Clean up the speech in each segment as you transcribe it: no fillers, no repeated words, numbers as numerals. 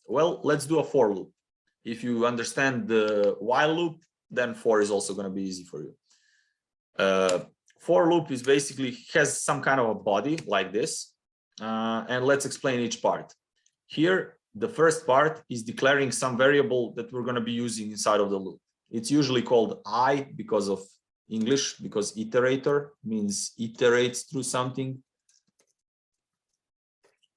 Well, let's do a for loop. If you understand the while loop, then for is also going to be easy for you. For loop is basically has some kind of a body like this. And let's explain each part. Here, the first part is declaring some variable that we're going to be using inside of the loop. It's usually called I because of English, because iterator means iterates through something.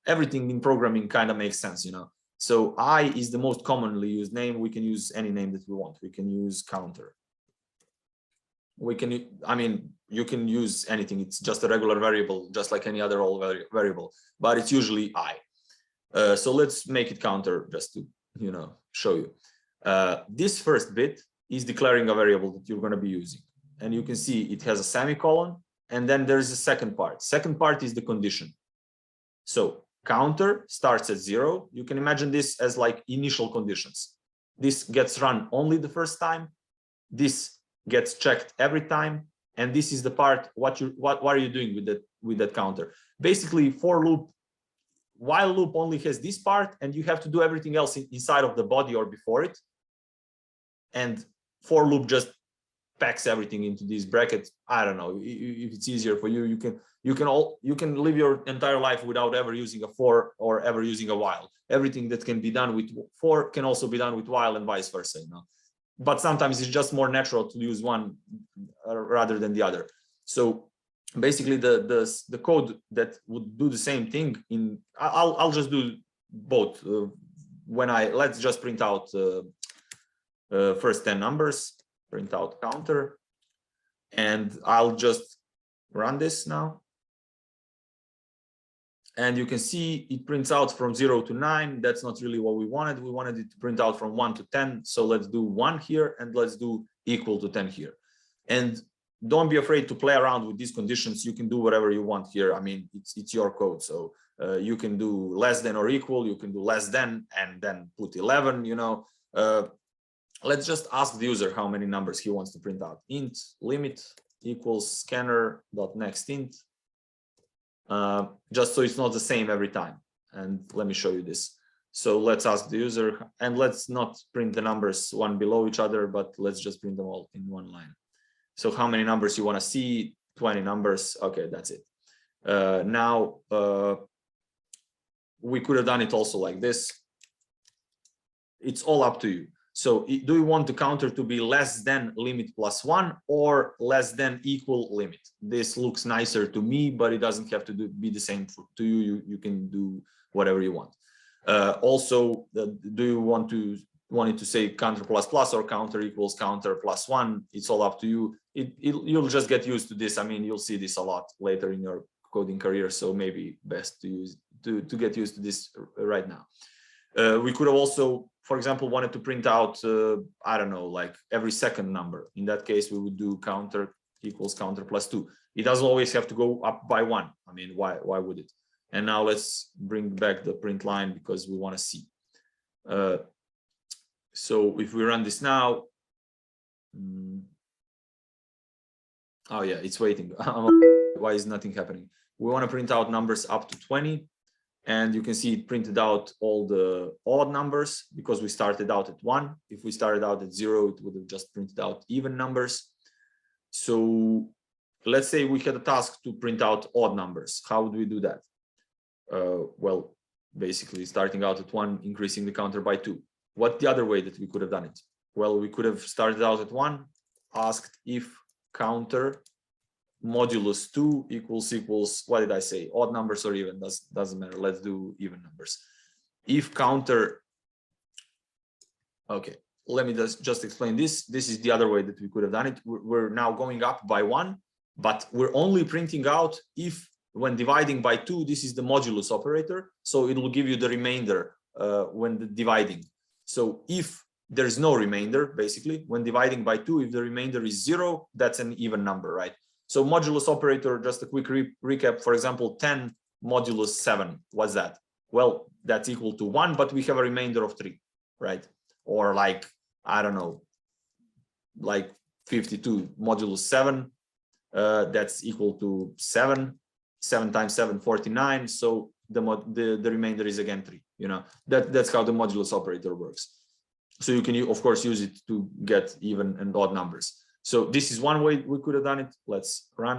Everything in programming kind of makes sense, you know. So I is the most commonly used name. We can use any name that we want. We can use counter. We can, I mean, you can use anything. It's just a regular variable, just like any other old variable, but it's usually I. So let's make it counter just to, you know, show you. This first bit is declaring a variable that you're going to be using. And you can see it has a semicolon, and then there's a second part. Second part is the condition. So counter starts at 0. You can imagine this as like initial conditions. This gets run only the first time. This gets checked every time. And this is the part, what are you doing with that counter? Basically, for loop, while loop only has this part, and you have to do everything else inside of the body or before it. And for loop just packs everything into these brackets. I don't know if it's easier for you. You can live your entire life without ever using a for or ever using a while. Everything that can be done with for can also be done with while, and vice versa. You know, but sometimes it's just more natural to use one rather than the other. So basically, the code that would do the same thing in I'll just do both. Let's just print out first 10 numbers. Print out counter, and I'll just run this now. And you can see it prints out from 0 to 9. That's not really what we wanted. We wanted it to print out from 1 to 10. So let's do 1 here, and let's do equal to 10 here. And don't be afraid to play around with these conditions. You can do whatever you want here. I mean, it's your code. So you can do less than or equal. You can do less than, and then put 11, you know. Let's just ask the user how many numbers he wants to print out. Int limit equals scanner dot next int. Just so it's not the same every time. And let me show you this. So let's ask the user, and let's not print the numbers one below each other, but let's just print them all in one line. So how many numbers you want to see? 20 numbers. Okay, that's it. Now we could have done it also like this. It's all up to you. So do you want the counter to be less than limit plus 1 or less than equal limit? This looks nicer to me, but it doesn't have to be the same to you. You can do whatever you want. Also, do you want it to say counter plus plus or counter equals counter plus 1? It's all up to you. You'll just get used to this. I mean, you'll see this a lot later in your coding career. So maybe best to get used to this right now. We could have also, for example, wanted to print out, I don't know, like every second number. In that case, we would do counter equals counter plus 2. It doesn't always have to go up by 1. I mean, why would it? And now let's bring back the print line because we want to see. So if we run this now, oh yeah, it's waiting. Why is nothing happening? We want to print out numbers up to 20. And you can see it printed out all the odd numbers because we started out at 1. If we started out at 0, it would have just printed out even numbers. So let's say we had a task to print out odd numbers. How would we do that? Well, basically starting out at 1, increasing the counter by 2. What's the other way that we could have done it? Well, we could have started out at 1, asked if counter modulus 2 equals, what did I say? Odd numbers or even, doesn't matter. Let's do even numbers. If counter, okay, let me just explain this. This is the other way that we could have done it. We're now going up by 1, but we're only printing out if when dividing by 2, this is the modulus operator. So it will give you the remainder when dividing. So if there's no remainder, basically, when dividing by 2, if the remainder is 0, that's an even number, right? So modulus operator, just a quick recap, for example, 10 modulus 7, what's that? Well, that's equal to 1, but we have a remainder of 3, right? Or like, I don't know, like 52 modulus 7, that's equal to 7. 7 times 7, 49. So the remainder is again 3. you know, that's how the modulus operator works. So you can, of course, use it to get even and odd numbers. So this is one way we could have done it. Let's run.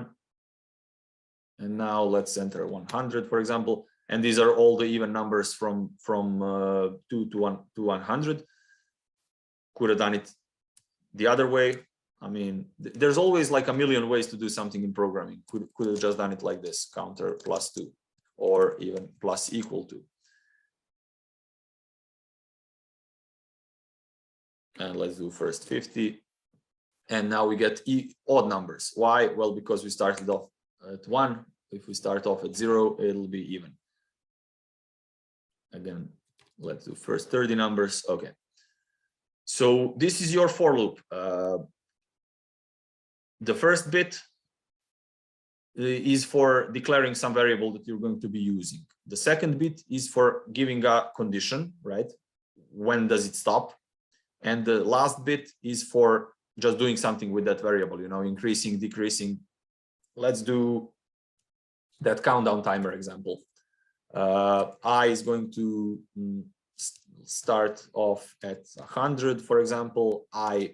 And now let's enter 100, for example. And these are all the even numbers from 2 to 100. Could have done it the other way. I mean, there's always like a million ways to do something in programming. Could have just done it like this, counter +2, or even plus equal to. And let's do first 50. And now we get odd numbers. Why? Well, because we started off at 1. If we start off at 0, it'll be even. Again, let's do first 30 numbers. Okay. So this is your for loop. The first bit is for declaring some variable that you're going to be using. The second bit is for giving a condition, right? When does it stop? And the last bit is for just doing something with that variable, you know, increasing, decreasing. Let's do that countdown timer example. I is going to start off at 100, for example. I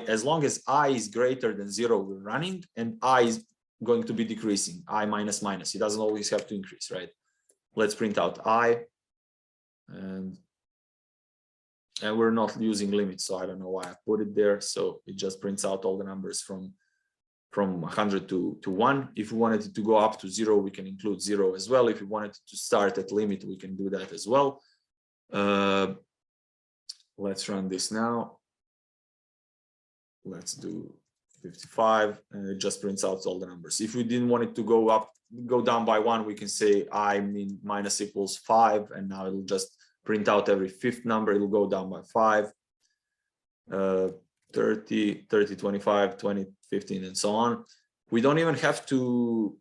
as long as I is greater than 0, we're running, and I is going to be decreasing. I minus minus. It doesn't always have to increase, right? Let's print out I, and we're not using limits, so I don't know why I put it there. So it just prints out all the numbers from 100 to 1. If we wanted it to go up to 0, we can include 0 as well. If we wanted it to start at limit, we can do that as well. Let's run this now. Let's do 55, and it just prints out all the numbers. If we didn't want it to go down by 1, we can say I mean minus equals 5, and now it'll just print out every 5th number. It'll go down by 5, 30, 30, 25, 20, 15, and so on. We don't even have to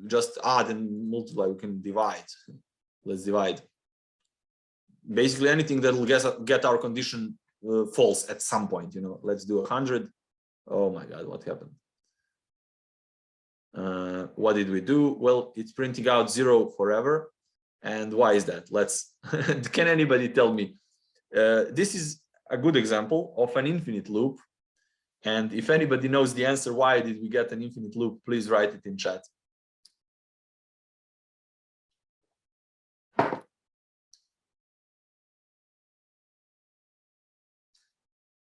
just add and multiply. We can divide. Let's divide. Basically, anything that will get our condition false at some point. You know, let's do 100. Oh my God, what happened? What did we do? Well, it's printing out 0 forever. And why is that? Let's. Can anybody tell me? This is a good example of an infinite loop. And if anybody knows the answer, why did we get an infinite loop, please write it in chat.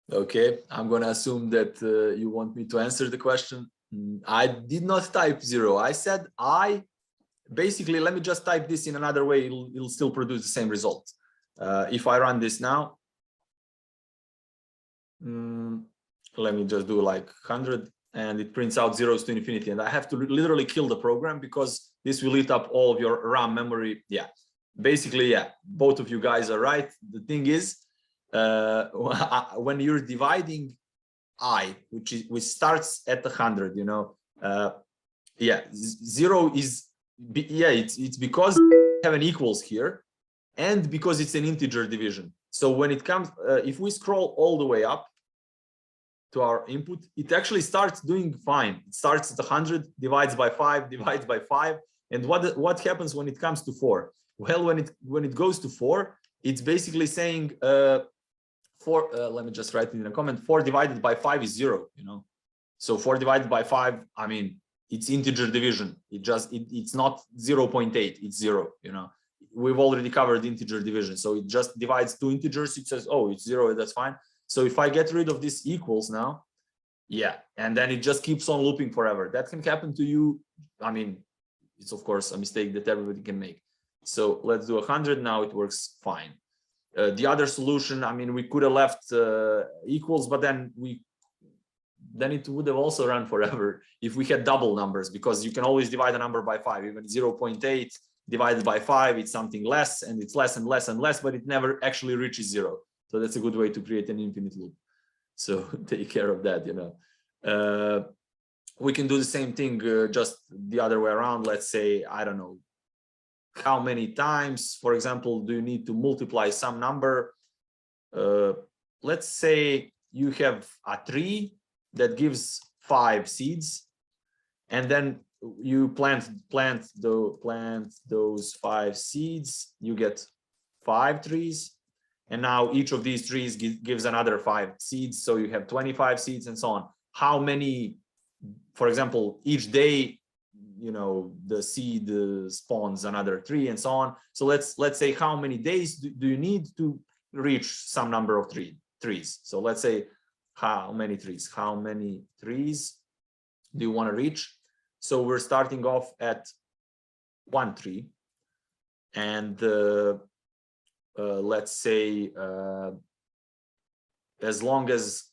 Okay, I'm going to assume that you want me to answer the question. I did not type 0. I said I. Basically, let me just type this in another way. It'll still produce the same result. If I run this now, let me just do like 100, and it prints out zeros to infinity. And I have to literally kill the program because this will eat up all of your RAM memory. Yeah, basically, yeah, both of you guys are right. The thing is, when you're dividing I, which starts at 100, you know, yeah, 0 is. Yeah, it's because we have an equals here, and because it's an integer division. So when it comes, if we scroll all the way up to our input, it actually starts doing fine. It starts at 100, divides by 5, divides by 5. And what happens when it comes to 4? Well, when it goes to 4, it's basically saying 4. Let me just write it in a comment. 4 divided by 5 is 0. You know, so 4 divided by 5. I mean, it's integer division. It's not 0.8, it's 0. You know, we've already covered integer division, so it just divides 2 integers. It says, oh, it's 0, that's fine. So if I get rid of this equals now, yeah, and then it just keeps on looping forever. That can happen to you. I mean, it's of course a mistake that everybody can make. So let's do 100 now. It works fine. The other solution, I mean, we could have left equals, but then it would have also run forever if we had double numbers, because you can always divide a number by 5. Even 0.8 divided by 5, it's something less, and it's less and less and less, but it never actually reaches 0. So that's a good way to create an infinite loop. So take care of that, you know. We can do the same thing, just the other way around. Let's say, I don't know, how many times, for example, do you need to multiply some number? Let's say you have a tree that gives 5 seeds, and then you plant those 5 seeds. You get 5 trees. And now each of these trees gives another 5 seeds. So you have 25 seeds and so on. How many, for example, each day, you know, the seed spawns another tree and so on. So let's say how many days do you need to reach some number of trees. So let's say how many trees do you want to reach? So we're starting off at 1 tree. And let's say as long as,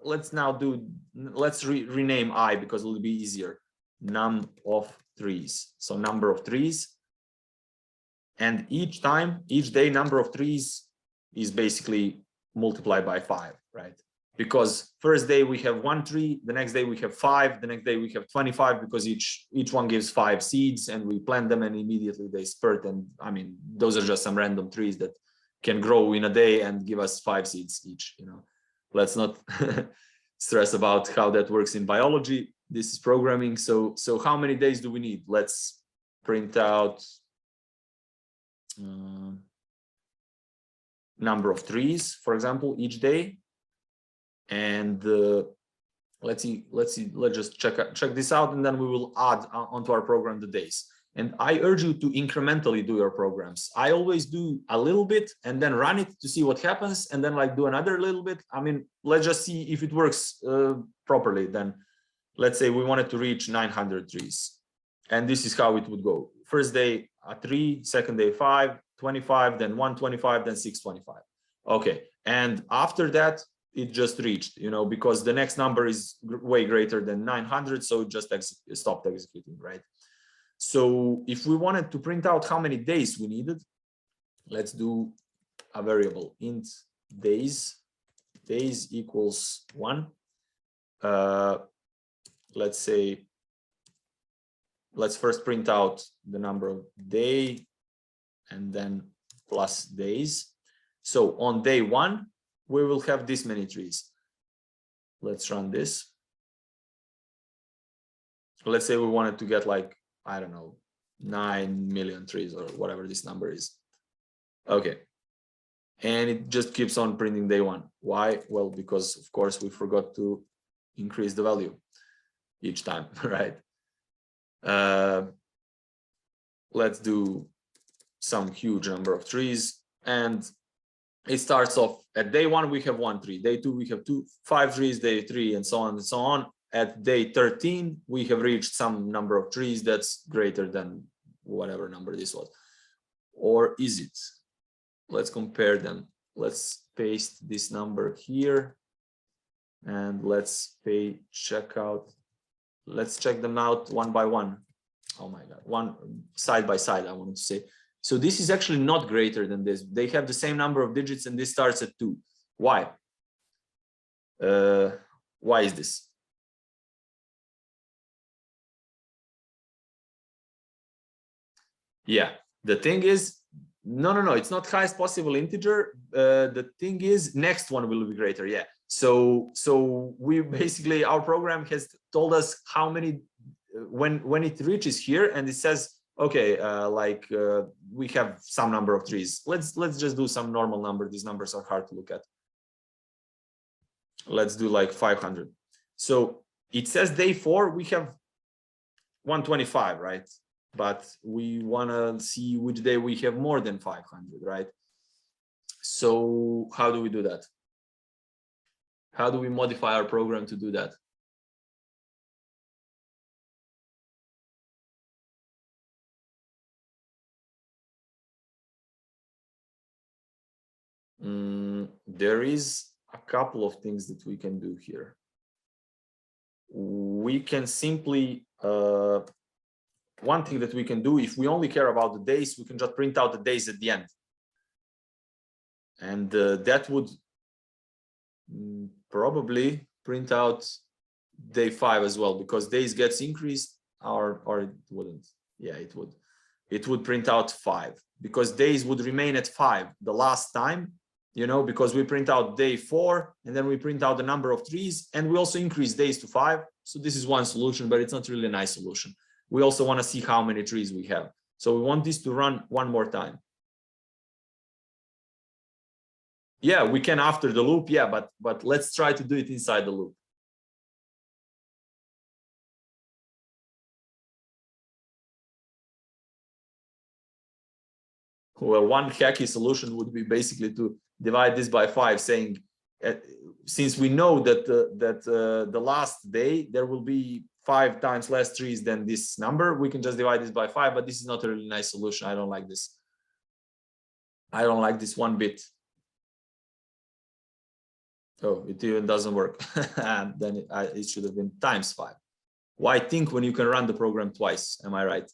let's rename I because it will be easier. Num of trees. So number of trees. And each day, number of trees is basically multiplied by 5, right? Because first day we have 1 tree, the next day we have 5, the next day we have 25, because each one gives 5 seeds, and we plant them and immediately they spurt. And I mean, those are just some random trees that can grow in a day and give us 5 seeds each, you know. Let's not stress about how that works in biology. This is programming. So how many days do we need? Let's print out number of trees, for example, each day. And let's just check this out, and then we will add onto our program the days. And I urge you to incrementally do your programs. I always do a little bit and then run it to see what happens, and then like do another little bit. I mean, let's just see if it works properly. Then let's say we wanted to reach 900 trees, and this is how it would go. First day a 3, second day 5, 25, then 125, then 625. Okay, and after that it just reached, you know, because the next number is way greater than 900, so it just stopped executing, right? So if we wanted to print out how many days we needed, let's do a variable int days equals 1. Let's say, let's first print out the number of day and then plus days. So on day 1, we will have this many trees. Let's run this. Let's say we wanted to get like, I don't know, 9 million trees or whatever this number is. Okay. And it just keeps on printing day 1. Why? Well, because of course we forgot to increase the value each time, right? Let's do some huge number of trees, and it starts off at day 1 we have 1 tree, day 2 we have 5 trees, day 3 and so on and so on. At day 13 we have reached some number of trees that's greater than whatever number this was. Or is it? Let's compare them. Let's paste this number here and let's check them out one by one. Oh my god, one side by side, I wanted to say. So this is actually not greater than this. They have the same number of digits and this starts at 2. Why? Why is this? Yeah, the thing is, no, it's not highest possible integer. The thing is, next one will be greater. Yeah. So we basically, our program has told us how many, when it reaches here and it says, okay, we have some number of trees. Let's just do some normal number. These numbers are hard to look at. Let's do like 500. So it says day 4, we have 125, right? But we want to see which day we have more than 500, right? So how do we do that? How do we modify our program to do that? There is a couple of things that we can do here. We can simply, one thing that we can do, if we only care about the days, we can just print out the days at the end. And that would probably print out day 5 as well, because days gets increased, or it wouldn't. Yeah, it would. It would print out 5, because days would remain at 5 the last time, you know, because we print out day 4 and then we print out the number of trees and we also increase days to 5. So this is one solution, but it's not really a nice solution. We also want to see how many trees we have. So we want this to run one more time. Yeah, we can after the loop. Yeah, but let's try to do it inside the loop. Well, one hacky solution would be basically to divide this by 5, saying, since we know that the last day there will be 5 times less trees than this number, we can just divide this by 5. But this is not a really nice solution. I don't like this. I don't like this one bit. Oh, it even doesn't work. Then it should have been times 5. Why think when you can run the program twice? Am I right?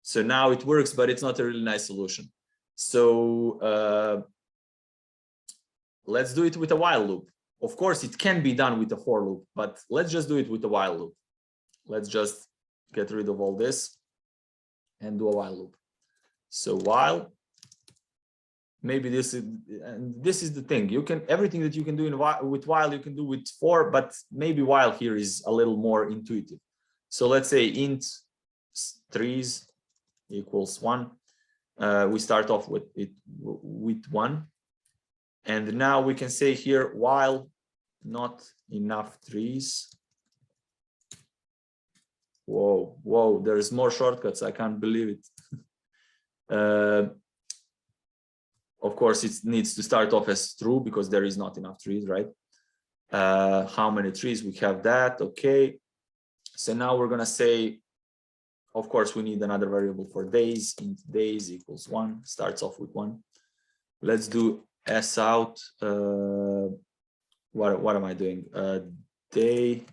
So now it works, but it's not a really nice solution. So let's do it with a while loop. Of course, it can be done with a for loop, but let's just do it with a while loop. Let's just get rid of all this and do a while loop. So while, maybe this is the thing. You can, everything that you can do with while you can do with for, but maybe while here is a little more intuitive. So let's say int trees equals 1. We start off with it with 1. And now we can say here, while not enough trees. Whoa, there's more shortcuts. I can't believe it. Of course, it needs to start off as true because there is not enough trees, right? How many trees? We have that. Okay. So now we're going to say, of course, we need another variable for days. Int days equals 1, starts off with 1. Let's do s out. What am I doing? Day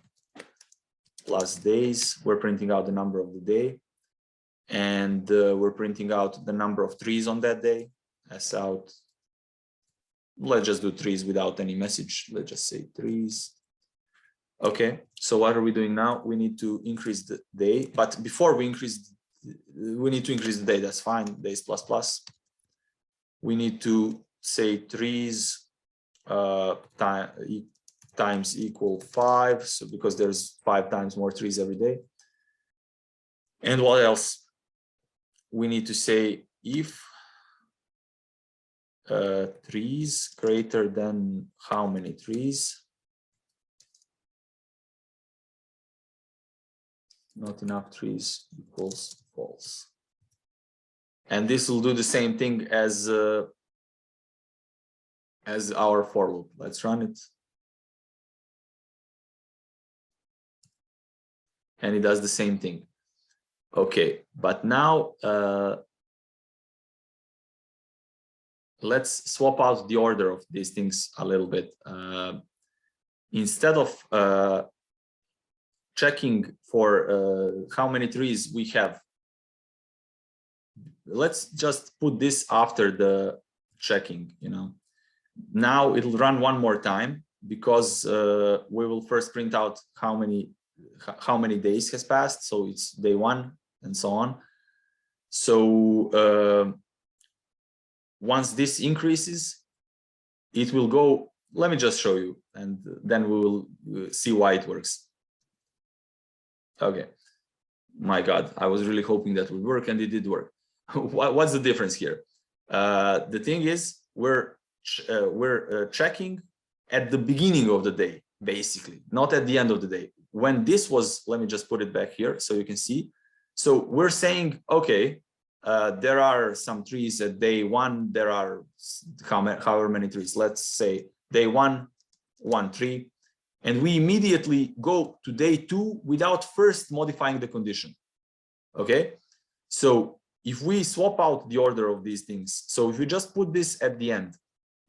plus days. We're printing out the number of the day. And we're printing out the number of trees on that day. S out. Let's just do trees without any message. Let's just say trees. Okay, so what are we doing now? We need to increase the day, but before we increase, we need to increase the day. That's fine. Days plus plus. We need to say trees times equal 5. So because there's 5 times more trees every day. And what else? We need to say if trees greater than how many trees? Not enough trees equals false. And this will do the same thing as our for loop. Let's run it. And it does the same thing. Okay, but now let's swap out the order of these things a little bit. Instead of checking for how many trees we have, let's just put this after the checking, you know. Now it'll run one more time because we will first print out how many days has passed. So it's day 1 and so on. So once this increases, it will go. Let me just show you, and then we will see why it works. Okay, my God, I was really hoping that would work, and it did work. What's the difference here? The thing is, we're checking at the beginning of the day, basically, not at the end of the day. When this was, let me just put it back here so you can see. So we're saying, okay, there are some trees at day 1. There are however many trees. Let's say day 1, 1 tree. And we immediately go to day 2 without first modifying the condition. Okay, so if we swap out the order of these things, so if we just put this at the end,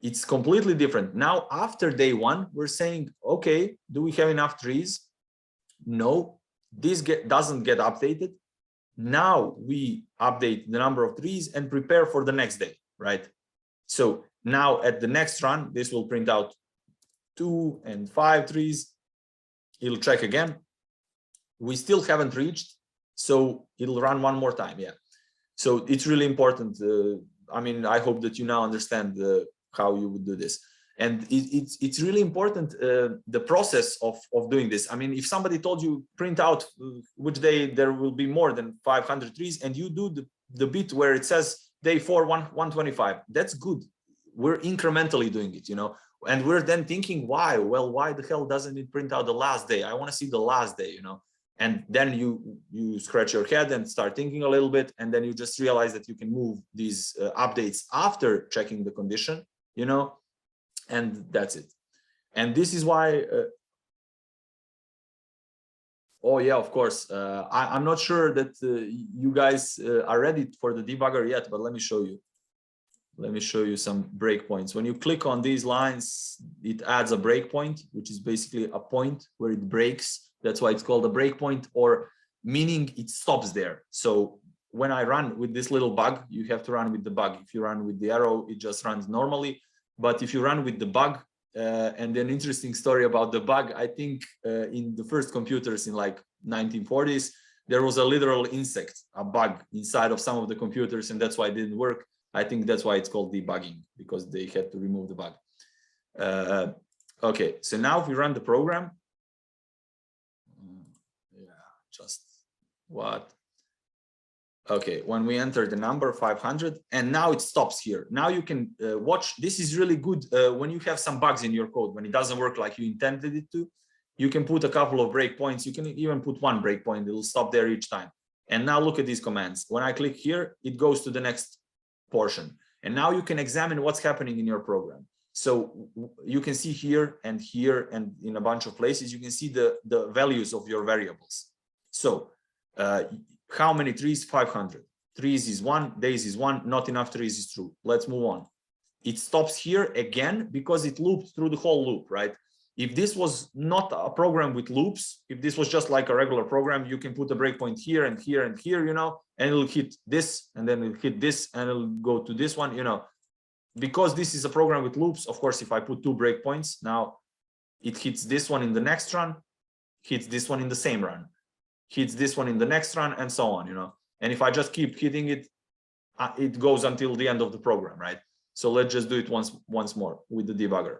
it's completely different. Now, after day 1, we're saying, okay, do we have enough trees? No, this doesn't get updated. Now we update the number of trees and prepare for the next day, right? So now at the next run, this will print out 2 and 5 trees. It'll check again. We still haven't reached, so it'll run one more time. Yeah. So it's really important. I mean, I hope that you now understand how you would do this. And it's really important, the process of doing this. I mean, if somebody told you print out which day there will be more than 500 trees, and you do the bit where it says day 4, 125, that's good. we're incrementally doing it, you know, and we're then thinking, why? Well, why the hell doesn't it print out the last day? I want to see the last day, you know. And then you scratch your head and start thinking a little bit, and then you just realize that you can move these updates after checking the condition, you know, and that's it. And this is why oh yeah, of course. I'm not sure that you guys are ready for the debugger yet, but let me show you. Let me show you some breakpoints. When you click on these lines, it adds a breakpoint, which is basically a point where it breaks. That's why it's called a breakpoint, or meaning it stops there. So when I run with this little bug, you have to run with the bug. If you run with the arrow, it just runs normally. But if you run with the bug, and an interesting story about the bug, I think in the first computers in like 1940s, there was a literal insect, a bug inside of some of the computers, and that's why it didn't work. I think that's why it's called debugging, because they had to remove the bug. Okay, so now if we run the program, yeah, just what? Okay, when we enter the number 500, and now it stops here. Now you can watch. This is really good when you have some bugs in your code, when it doesn't work like you intended it to. You can put a couple of breakpoints. You can even put one breakpoint. It'll stop there each time. And now look at these commands. When I click here, it goes to the next portion. And now you can examine what's happening in your program. So you can see here and in a bunch of places, you can see the values of your variables. So how many trees? 500. Trees is 1, days is 1, not enough trees is true. Let's move on. It stops here again because it looped through the whole loop, right? If this was not a program with loops, if this was just like a regular program, you can put a breakpoint here and here and here, you know, and it'll hit this, and then it'll hit this, and it'll go to this one, you know. Because this is a program with loops, of course, if I put 2 breakpoints, now it hits this one in the next run, hits this one in the same run, hits this one in the next run, and so on, you know. And if I just keep hitting it, it goes until the end of the program, right? So let's just do it once more with the debugger.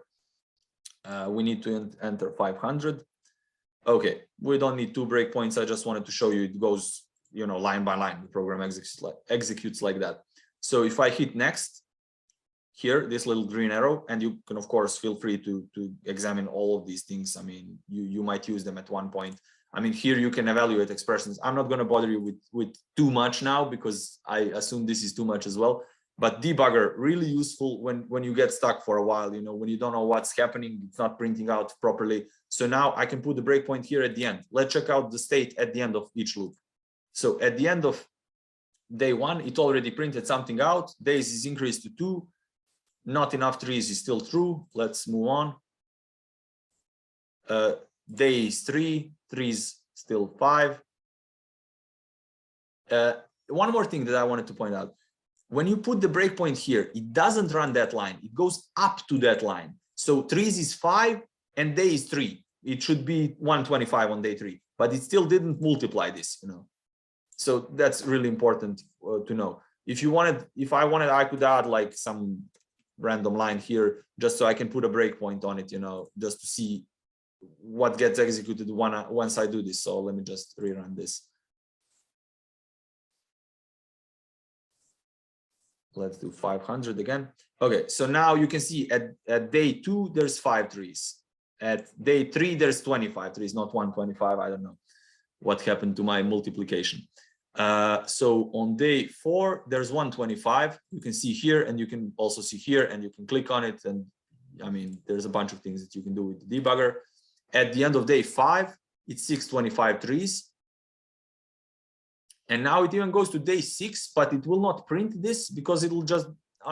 We need to enter 500. Okay, we don't need 2 breakpoints. I just wanted to show you it goes, you know, line by line. The program executes like that. So if I hit next, here, this little green arrow, and you can, of course, feel free to examine all of these things. I mean, you might use them at one point. I mean, here you can evaluate expressions. I'm not going to bother you with too much now, because I assume this is too much as well. But debugger, really useful when you get stuck for a while, you know, when you don't know what's happening, it's not printing out properly. So now I can put the breakpoint here at the end. Let's check out the state at the end of each loop. So at the end of day 1, it already printed something out. Days is increased to 2. Not enough trees is still true. Let's move on. Day is 3, trees still 5. One more thing that I wanted to point out. When you put the breakpoint here, it doesn't run that line. It goes up to that line. So trees is 5 and day is 3. It should be 125 on day 3, but it still didn't multiply this, you know. So that's really important to know. If I wanted, I could add like some random line here, just so I can put a breakpoint on it, you know, just to see what gets executed once I do this. So let me just rerun this. Let's do 500 again. Okay, so now you can see at day 2, there's 5 trees. At day 3, there's 25 trees, not 125. I don't know what happened to my multiplication. So on day 4, there's 125. You can see here, and you can also see here, and you can click on it. And I mean, there's a bunch of things that you can do with the debugger. At the end of day 5, it's 625 trees. And now it even goes to day 6, but it will not print this because it will just,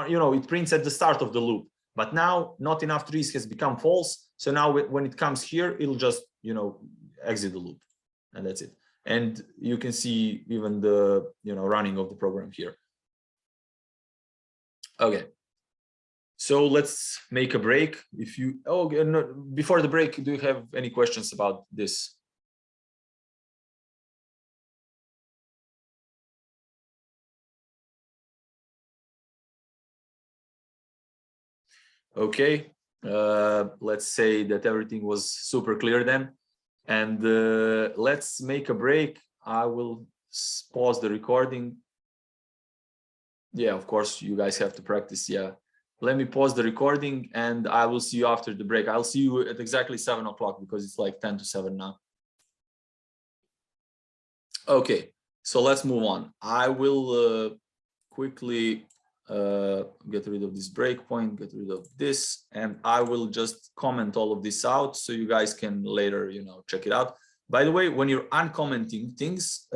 you know, it prints at the start of the loop. But now not enough trees has become false. So now when it comes here, it'll just, you know, exit the loop, and that's it. And you can see even the, you know, running of the program here. Okay. So let's make a break. If you, oh, no, before the break, do you have any questions about this? Okay, let's say that everything was super clear then. And let's make a break. I will pause the recording. Yeah, of course, you guys have to practice. Yeah, let me pause the recording and I will see you after the break. I'll see you at exactly 7 o'clock because it's like 10 to 7 now. Okay, so let's move on. I will quickly get rid of this breakpoint, get rid of this, and I will just comment all of this out so you guys can later, you know, check it out. By the way, when you're uncommenting things,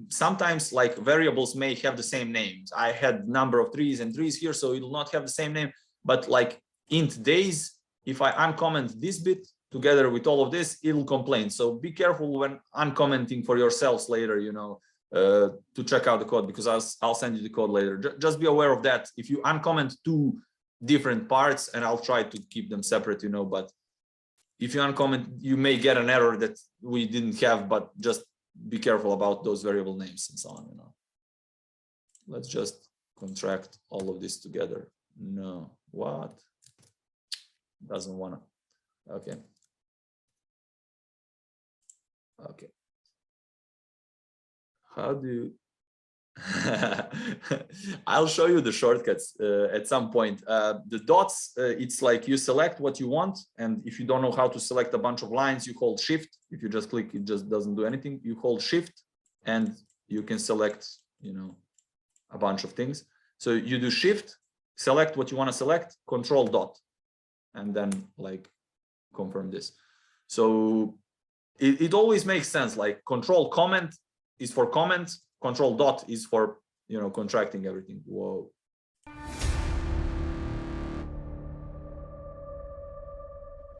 sometimes like variables may have the same names. I had number of trees and trees here, so it will not have the same name. But like int days, if I uncomment this bit together with all of this, it'll complain. So be careful when uncommenting for yourselves later, you know, to check out the code, because I'll send you the code later. Just be aware of that. If you uncomment two different parts, and I'll try to keep them separate, you know, but if you uncomment, you may get an error that we didn't have, but just be careful about those variable names and so on, you know. Let's just contract all of this together. No, what? Doesn't wanna. Okay. Okay. How do you... I'll show you the shortcuts at some point. The dots, it's like you select what you want, and if you don't know how to select a bunch of lines, you hold shift. If you just click, it just doesn't do anything. You hold shift and you can select, you know, a bunch of things. So you do shift, select what you want to select, control dot, and then like confirm this. So it always makes sense. Like control comment is for comment, control dot is for, you know, contracting everything. Whoa.